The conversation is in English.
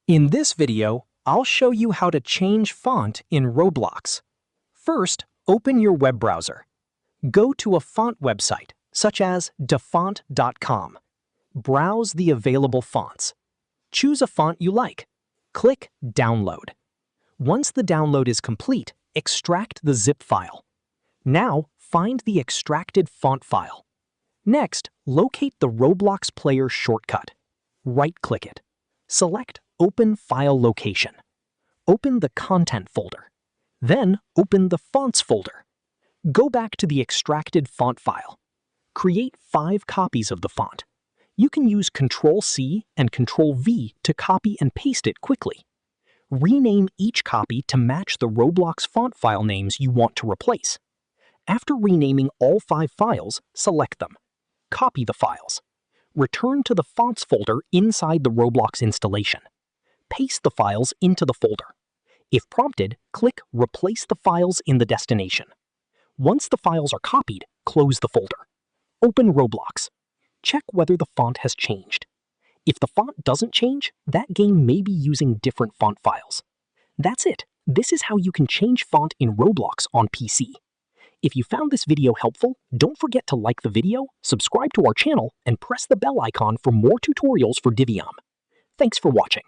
In this video, I'll show you how to change font in Roblox. First, open your web browser. Go to a font website, such as dafont.com. Browse the available fonts. Choose a font you like. Click Download. Once the download is complete, extract the zip file. Now, find the extracted font file. Next, locate the Roblox player shortcut. Right-click it. Select Open File Location. Open the Content folder. Then open the Fonts folder. Go back to the extracted font file. Create 5 copies of the font. You can use Ctrl-C and Ctrl-V to copy and paste it quickly. Rename each copy to match the Roblox font file names you want to replace. After renaming all 5 files, select them. Copy the files. Return to the Fonts folder inside the Roblox installation. Paste the files into the folder. If prompted, click Replace the files in the destination. Once the files are copied, close the folder. Open Roblox. Check whether the font has changed. If the font doesn't change, that game may be using different font files. That's it. This is how you can change font in Roblox on PC. If you found this video helpful, don't forget to like the video, subscribe to our channel, and press the bell icon for more tutorials for Divium. Thanks for watching.